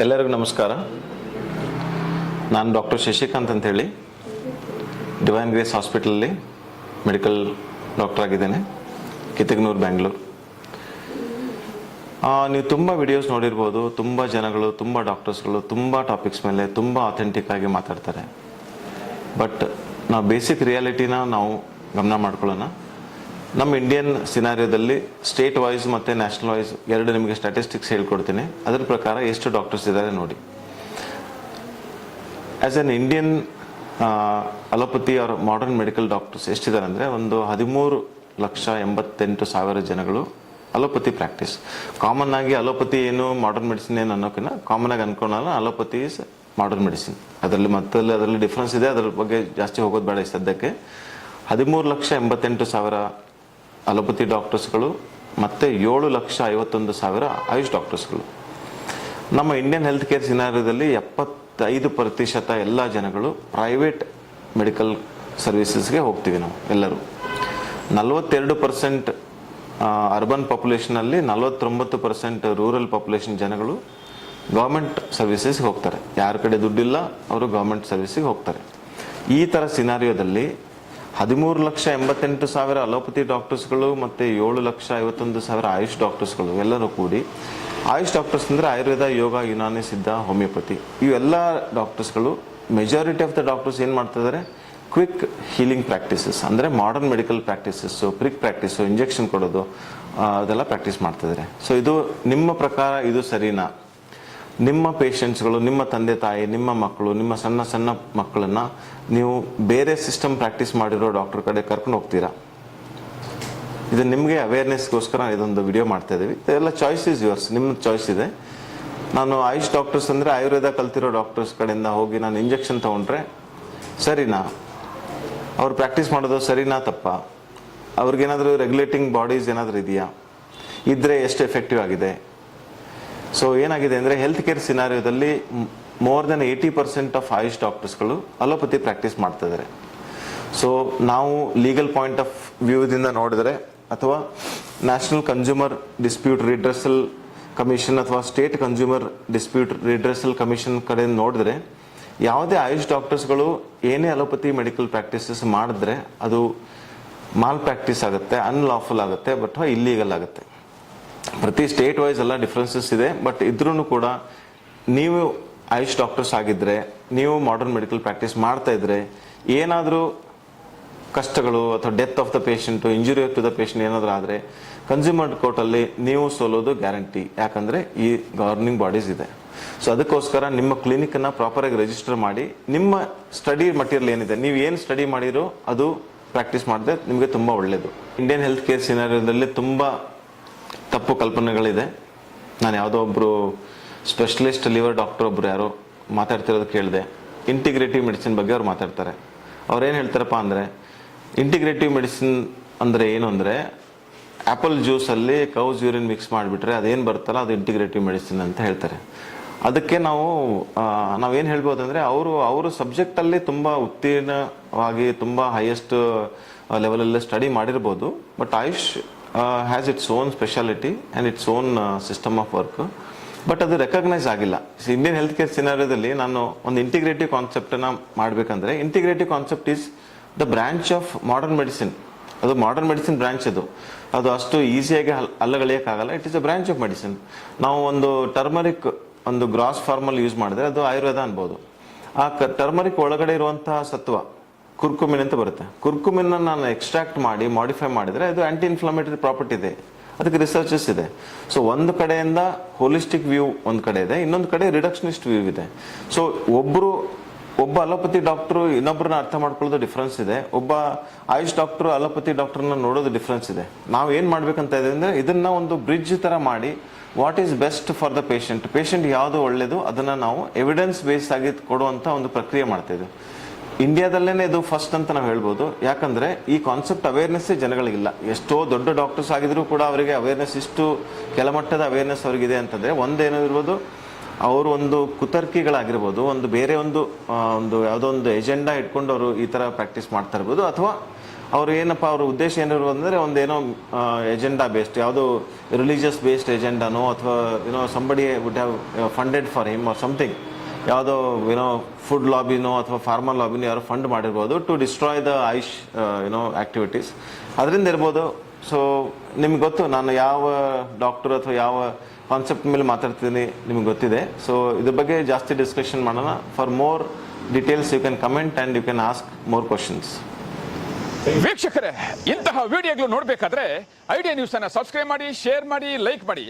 ಎಲ್ಲರಿಗೂ ನಮಸ್ಕಾರ. ನಾನು ಡಾಕ್ಟರ್ ಶಶಿಕಾಂತ್ ಅಂತೇಳಿ ಡಿವೈನ್ ಗ್ರೇಸ್ ಹಾಸ್ಪಿಟಲಲ್ಲಿ ಮೆಡಿಕಲ್ ಡಾಕ್ಟರ್ ಆಗಿದ್ದೇನೆ, ಕಿತ್ತಗನೂರು, ಬ್ಯಾಂಗ್ಳೂರು. ನೀವು ತುಂಬ ವಿಡಿಯೋಸ್ ನೋಡಿರ್ಬೋದು. ತುಂಬ ಜನಗಳು, ತುಂಬ ಡಾಕ್ಟರ್ಸ್ಗಳು ತುಂಬ ಟಾಪಿಕ್ಸ್ ಮೇಲೆ ತುಂಬ ಅಥೆಂಟಿಕ್ ಆಗಿ ಮಾತಾಡ್ತಾರೆ. ಬಟ್ ನಾವು ಬೇಸಿಕ್ ರಿಯಾಲಿಟಿನ ನಾವು ಗಮನ ಮಾಡ್ಕೊಳ್ಳೋಣ. ನಮ್ಮ ಇಂಡಿಯನ್ ಸಿನಾರಿಯೋದಲ್ಲಿ ಸ್ಟೇಟ್ ವೈಸ್ ಮತ್ತು ನ್ಯಾಷನಲ್ ವೈಸ್ ಎರಡು ನಿಮಗೆ ಸ್ಟ್ಯಾಟಿಸ್ಟಿಕ್ಸ್ ಹೇಳ್ಕೊಡ್ತೀನಿ. ಅದರ ಪ್ರಕಾರ ಎಷ್ಟು ಡಾಕ್ಟರ್ಸ್ ಇದ್ದಾರೆ ನೋಡಿ. As an Indian allopathy or modern medical doctors ಎಷ್ಟಿದ್ದಾರೆ ಅಂದರೆ ಒಂದು 13,88,000 ಜನಗಳು ಅಲೋಪತಿ ಪ್ರಾಕ್ಟೀಸ್. ಕಾಮನ್ ಆಗಿ ಅಲೋಪತಿ ಏನು ಮಾಡರ್ನ್ ಮೆಡಿಸಿನ್ ಏನು ಅನ್ನೋಕ್ಕಿಂತ ಕಾಮನ್ ಆಗಿ ಅನ್ಕೊಳ್ಳೋಣ ಅಲೋಪತಿ ಈಸ್ ಮಾಡರ್ನ್ ಮೆಡಿಸಿನ್. ಅದರಲ್ಲಿ ಡಿಫ್ರೆನ್ಸ್ ಇದೆ, ಅದ್ರ ಬಗ್ಗೆ ಜಾಸ್ತಿ ಹೋಗೋದು ಬೇಡ. ಸದ್ಯಕ್ಕೆ 13,88,000 ಅಲೋಪತಿ ಡಾಕ್ಟರ್ಸ್ಗಳು ಮತ್ತು 7,51,000 ಆಯುಷ್ ಡಾಕ್ಟರ್ಸ್ಗಳು. ನಮ್ಮ ಇಂಡಿಯನ್ ಹೆಲ್ತ್ ಕೇರ್ ಸಿನಾರಿಯೋದಲ್ಲಿ 75% ಎಲ್ಲ ಜನಗಳು ಪ್ರೈವೇಟ್ ಮೆಡಿಕಲ್ ಸರ್ವಿಸಸ್ಗೆ ಹೋಗ್ತೀವಿ ನಾವು ಎಲ್ಲರೂ. 42% ಅರ್ಬನ್ ಪಾಪ್ಯುಲೇಷನಲ್ಲಿ, 49% ರೂರಲ್ ಪಾಪ್ಯುಲೇಷನ್ ಜನಗಳು ಗೌರ್ಮೆಂಟ್ ಸರ್ವಿಸಸ್ಗೆ ಹೋಗ್ತಾರೆ. ಯಾರ ಕಡೆ ದುಡ್ಡಿಲ್ಲ ಅವರು ಗೌರ್ಮೆಂಟ್ ಸರ್ವಿಸಿಗೆ ಹೋಗ್ತಾರೆ. ಈ ಥರ ಸಿನಾರಿಯೋದಲ್ಲಿ 13,88,000 ಅಲೋಪತಿ ಡಾಕ್ಟರ್ಸ್ಗಳು ಮತ್ತು 7,51,000 ಆಯುಷ್ ಡಾಕ್ಟರ್ಸ್ಗಳು ಎಲ್ಲರೂ ಕೂಡಿ, ಆಯುಷ್ ಡಾಕ್ಟರ್ಸ್ ಅಂದರೆ ಆಯುರ್ವೇದ, ಯೋಗ, ಯುನಾನಿ, ಸಿದ್ಧ, ಹೋಮಿಯೋಪತಿ, ಇವೆಲ್ಲ ಡಾಕ್ಟರ್ಸ್ಗಳು ಮೆಜಾರಿಟಿ ಆಫ್ ದ ಡಾಕ್ಟರ್ಸ್ ಏನು ಮಾಡ್ತಿದ್ದಾರೆ? ಕ್ವಿಕ್ ಹೀಲಿಂಗ್ ಪ್ರಾಕ್ಟೀಸಸ್ ಅಂದರೆ modern medical practices, prick practice, injection ಕೊಡೋದು, ಅದೆಲ್ಲ ಪ್ರಾಕ್ಟೀಸ್ ಮಾಡ್ತಿದ್ದಾರೆ. ಸೊ ಇದು ನಿಮ್ಮ ಪ್ರಕಾರ ಇದು ಸರಿನಾ? ನಿಮ್ಮ ಪೇಷಂಟ್ಸ್ಗಳು, ನಿಮ್ಮ ತಂದೆ ತಾಯಿ, ನಿಮ್ಮ ಮಕ್ಕಳು, ನಿಮ್ಮ ಸಣ್ಣ ಸಣ್ಣ ಮಕ್ಕಳನ್ನು ನೀವು ಬೇರೆ ಸಿಸ್ಟಮ್ ಪ್ರಾಕ್ಟೀಸ್ ಮಾಡಿರೋ ಡಾಕ್ಟರ್ ಕಡೆ ಕರ್ಕೊಂಡು ಹೋಗ್ತೀರಾ? ಇದು ನಿಮಗೆ ಅವೇರ್ನೆಸ್ಗೋಸ್ಕರ ಇದೊಂದು ವಿಡಿಯೋ ಮಾಡ್ತಾ ಇದ್ದೀವಿ. ಇದೆಲ್ಲ ಚಾಯ್ಸ್ ಇಸ್ ಯುವರ್ಸ್, ನಿಮ್ಮ ಚಾಯ್ಸ್ ಇದೆ. ನಾನು ಆಯುಷ್ ಡಾಕ್ಟರ್ಸ್ ಅಂದರೆ ಆಯುರ್ವೇದ ಕಲ್ತಿರೋ ಡಾಕ್ಟರ್ಸ್ ಕಡೆಯಿಂದ ಹೋಗಿ ನಾನು ಇಂಜೆಕ್ಷನ್ ತೊಗೊಂಡ್ರೆ ಸರಿನಾ? ಅವ್ರು ಪ್ರಾಕ್ಟೀಸ್ ಮಾಡೋದು ಸರಿನಾ ತಪ್ಪಾ? ಅವ್ರಿಗೇನಾದರೂ ರೆಗ್ಯುಲೇಟಿಂಗ್ ಬಾಡೀಸ್ ಏನಾದರೂ ಇದೆಯಾ? ಇದ್ದರೆ ಎಷ್ಟು ಎಫೆಕ್ಟಿವ್ ಆಗಿದೆ? ಸೊ ಏನಾಗಿದೆ ಅಂದರೆ ಹೆಲ್ತ್ ಕೇರ್ ಸಿನಾರಿಯೋದಲ್ಲಿ ಮೋರ್ ದೆನ್ 80% ಆಫ್ ಆಯುಷ್ ಡಾಕ್ಟರ್ಸ್ಗಳು ಅಲೋಪತಿ ಪ್ರಾಕ್ಟೀಸ್ ಮಾಡ್ತಿದ್ದಾರೆ. ಸೊ ನಾವು ಲೀಗಲ್ ಪಾಯಿಂಟ್ ಆಫ್ ವ್ಯೂದಿಂದ ನೋಡಿದರೆ ಅಥವಾ national consumer dispute redressal commission ಅಥವಾ state consumer dispute redressal commission ಕಡೆ ನೋಡಿದ್ರೆ ಯಾವುದೇ ಆಯುಷ್ ಡಾಕ್ಟರ್ಸ್ಗಳು ಏನೇ ಅಲೋಪತಿ ಮೆಡಿಕಲ್ ಪ್ರಾಕ್ಟೀಸಸ್ ಮಾಡಿದ್ರೆ ಅದು ಮಾಲ್ ಪ್ರಾಕ್ಟೀಸ್ ಆಗುತ್ತೆ, ಅನ್ಲಾಫುಲ್ ಆಗುತ್ತೆ, ಬಟ್ ಇಲ್ಲೀಗಲ್ ಆಗುತ್ತೆ. ಪ್ರತಿ ಸ್ಟೇಟ್ ವೈಸ್ ಎಲ್ಲ ಡಿಫ್ರೆನ್ಸಸ್ ಇದೆ. ಬಟ್ ಇದ್ರೂ ಕೂಡ ನೀವು ಆಯುಷ್ ಡಾಕ್ಟರ್ಸ್ ಆಗಿದ್ದರೆ, ನೀವು ಮಾಡರ್ನ್ ಮೆಡಿಕಲ್ ಪ್ರಾಕ್ಟೀಸ್ ಮಾಡ್ತಾ ಇದ್ರೆ ಏನಾದರೂ ಕಷ್ಟಗಳು ಅಥವಾ death of the patient, injury to the patient ಏನಾದರೂ ಆದರೆ ಕನ್ಸ್ಯೂಮರ್ ಕೋರ್ಟಲ್ಲಿ ನೀವು ಸೋಲೋದು ಗ್ಯಾರಂಟಿ. ಯಾಕಂದರೆ ಈ ಗವರ್ನಿಂಗ್ ಬಾಡೀಸ್ ಇದೆ. ಸೊ ಅದಕ್ಕೋಸ್ಕರ ನಿಮ್ಮ ಕ್ಲಿನಿಕನ್ನು ಪ್ರಾಪರಾಗಿ ರಿಜಿಸ್ಟರ್ ಮಾಡಿ, ನಿಮ್ಮ ಸ್ಟಡಿ ಮಟೀರಿಯಲ್ ಏನಿದೆ, ನೀವು ಏನು ಸ್ಟಡಿ ಮಾಡಿರೋ ಅದು ಪ್ರಾಕ್ಟೀಸ್ ಮಾಡಿದ್ರೆ ನಿಮಗೆ ತುಂಬ ಒಳ್ಳೆಯದು. ಇಂಡಿಯನ್ ಹೆಲ್ತ್ ಕೇರ್ ಸಿನಾರಿಯೋದಲ್ಲಿ ತುಂಬ ತಪ್ಪು ಕಲ್ಪನೆಗಳಿದೆ. ನಾನು ಯಾವುದೋ ಒಬ್ಬರು ಸ್ಪೆಷಲಿಸ್ಟ್ ಲಿವರ್ ಡಾಕ್ಟರ್ ಒಬ್ಬರು ಯಾರೋ ಮಾತಾಡ್ತಿರೋದು ಕೇಳಿದೆ. ಇಂಟಿಗ್ರೇಟಿವ್ ಮೆಡಿಸಿನ್ ಬಗ್ಗೆ ಅವ್ರು ಮಾತಾಡ್ತಾರೆ. ಅವ್ರೇನು ಹೇಳ್ತಾರಪ್ಪ ಅಂದರೆ, ಇಂಟಿಗ್ರೇಟಿವ್ ಮೆಡಿಸಿನ್ ಅಂದರೆ ಏನು ಅಂದರೆ, ಆ್ಯಪಲ್ ಜ್ಯೂಸಲ್ಲಿ ಕೌಸ್ ಯೂರಿನ್ ಮಿಕ್ಸ್ ಮಾಡಿಬಿಟ್ರೆ ಅದೇನು ಬರುತ್ತಲ್ಲ ಅದು ಇಂಟಿಗ್ರೇಟಿವ್ ಮೆಡಿಸಿನ್ ಅಂತ ಹೇಳ್ತಾರೆ. ಅದಕ್ಕೆ ನಾವೇನು ಹೇಳ್ಬೋದು ಅಂದರೆ, ಅವರು ಸಬ್ಜೆಕ್ಟಲ್ಲಿ ತುಂಬ ಉತ್ತೀರ್ಣವಾಗಿ ತುಂಬ ಹೈಯೆಸ್ಟ್ ಲೆವೆಲಲ್ಲಿ ಸ್ಟಡಿ ಮಾಡಿರ್ಬೋದು. But Ayush has its own speciality and its own system of work. But ಅದು ರೆಕಗ್ನೈಸ್ ಆಗಿಲ್ಲ. ಇಂಡಿಯನ್ ಹೆಲ್ತ್ ಕೇರ್ ಸಿನಾರಿಯೋದಲ್ಲಿ ನಾನು ಒಂದು ಇಂಟಿಗ್ರೇಟಿವ್ ಕಾನ್ಸೆಪ್ಟನ್ನು ಮಾಡಬೇಕಂದ್ರೆ, integrative concept is the branch of modern medicine. ಅದು ಮಾಡರ್ನ್ ಮೆಡಿಸಿನ್ ಬ್ರಾಂಚ್. ಅದು ಅಷ್ಟು ಈಸಿಯಾಗಿ ಅಲ್ಲಗಳೆಯೋಕ್ಕಾಗಲ್ಲ. It is a branch of medicine. ನಾವು ಒಂದು ಟರ್ಮರಿಕ್ ಒಂದು ಗ್ರಾಸ್ ಫಾರ್ಮಲ್ಲಿ ಯೂಸ್ ಮಾಡಿದ್ರೆ ಅದು ಆಯುರ್ವೇದ ಅನ್ಬೋದು. ಆ ಟರ್ಮರಿಕ್ ಒಳಗಡೆ ಇರುವಂತಹ ಸತ್ವ ಕುರ್ಕುಮಿನ್ ಅಂತ ಬರುತ್ತೆ. ಕುರ್ಕುಮಿನ್ ನಾನು ಎಕ್ಸ್ಟ್ರಾಕ್ಟ್ ಮಾಡಿ ಮಾಡಿಫೈ ಮಾಡಿದರೆ ಅದು ಆಂಟಿ ಇನ್ಫ್ಲಮೇಟರಿ ಪ್ರಾಪರ್ಟಿ ಇದೆ. ಅದಕ್ಕೆ ರಿಸರ್ಚಸ್ ಇದೆ. ಸೊ ಒಂದು ಕಡೆಯಿಂದ ಹೋಲಿಸ್ಟಿಕ್ ವ್ಯೂ ಒಂದು ಕಡೆ ಇದೆ, ಇನ್ನೊಂದು ಕಡೆ ರಿಡಕ್ಷನಿಸ್ಟ್ ವ್ಯೂ ಇದೆ. ಸೊ ಒಬ್ಬ ಅಲೋಪತಿ ಡಾಕ್ಟ್ರು ಇನ್ನೊಬ್ಬರನ್ನ ಅರ್ಥ ಮಾಡ್ಕೊಳ್ಳೋದು ಡಿಫ್ರೆನ್ಸ್ ಇದೆ. ಒಬ್ಬ ಆಯುಷ್ ಡಾಕ್ಟ್ರು ಅಲೋಪತಿ ಡಾಕ್ಟ್ರನ್ನ ನೋಡೋದು ಡಿಫ್ರೆನ್ಸ್ ಇದೆ. ನಾವು ಏನು ಮಾಡಬೇಕಂತ ಇದೆ ಅಂದರೆ, ಇದನ್ನು ಒಂದು ಬ್ರಿಡ್ಜ್ ಥರ ಮಾಡಿ what is best for the patient ಯಾವುದು ಒಳ್ಳೆಯದು ಅದನ್ನು ನಾವು ಎವಿಡೆನ್ಸ್ ಬೇಸ್ ಆಗಿ ಕೊಡುವಂಥ ಒಂದು ಪ್ರಕ್ರಿಯೆ ಮಾಡ್ತಾಯಿದ್ವಿ. ಇಂಡಿಯಾದಲ್ಲೇ ಇದು ಫಸ್ಟ್ ಅಂತ ನಾವು ಹೇಳ್ಬೋದು. ಯಾಕಂದರೆ ಈ ಕಾನ್ಸೆಪ್ಟ್ ಅವೇರ್ನೆಸ್ಸೇ ಜನಗಳಿಗಿಲ್ಲ. ಎಷ್ಟೋ ದೊಡ್ಡ ಡಾಕ್ಟರ್ಸ್ ಆಗಿದ್ರೂ ಕೂಡ ಅವರಿಗೆ ಅವೇರ್ನೆಸ್, ಇಷ್ಟು ಕೆಳಮಟ್ಟದ ಅವೇರ್ನೆಸ್ ಅವ್ರಿಗಿದೆ ಅಂತಂದರೆ ಒಂದೇನೋ ಇರ್ಬೋದು, ಅವರು ಒಂದು ಕುತರ್ಕಿಗಳಾಗಿರ್ಬೋದು, ಒಂದು ಬೇರೆ ಒಂದು ಯಾವುದೋ ಒಂದು ಎಜೆಂಡಾ ಇಟ್ಕೊಂಡು ಅವರು ಈ ಥರ ಪ್ರಾಕ್ಟೀಸ್ ಮಾಡ್ತಾ ಇರ್ಬೋದು, ಅಥವಾ ಅವ್ರು ಏನಪ್ಪ ಅವ್ರ ಉದ್ದೇಶ ಏನಿರೋದು ಅಂದರೆ ಒಂದೇನೋ ಎಜೆಂಡಾ ಬೇಸ್ಡ್, ಯಾವುದೋ ರಿಲಿಜಿಯಸ್ ಬೇಸ್ಡ್ ಎಜೆಂಡಾನೋ ಅಥವಾ somebody would have funded for him or something, ಯಾವುದೋ ಫುಡ್ ಲಾಬಿನೋ ಅಥವಾ ಫಾರ್ಮರ್ ಲಾಬಿನೋ ಯಾರು ಫಂಡ್ ಮಾಡಿರ್ಬೋದು to destroy the Ayush activities, ಅದರಿಂದ ಇರ್ಬೋದು. ಸೊ ನಿಮ್ಗೆ ಗೊತ್ತು ನಾನು ಯಾವ ಡಾಕ್ಟರ್ ಅಥವಾ ಯಾವ ಕಾನ್ಸೆಪ್ಟ್ ಮೇಲೆ ಮಾತಾಡ್ತೀನಿ ನಿಮ್ಗೆ ಗೊತ್ತಿದೆ. ಸೊ ಇದ್ರ ಬಗ್ಗೆ ಜಾಸ್ತಿ ಡಿಸ್ಕಷನ್ ಮಾಡೋಣ. For more details you can comment and you can ask more questions. ವೀಕ್ಷಕರೇ, ಇಂತಹ ವಿಡಿಯೋಗಳು ನೋಡಬೇಕಾದ್ರೆ ಐಡಿಯಾ ನ್ಯೂಸ್ ಅನ್ನು ಸಬ್ಸ್ಕ್ರೈಬ್ ಮಾಡಿ, ಶೇರ್ ಮಾಡಿ, ಲೈಕ್ ಮಾಡಿ.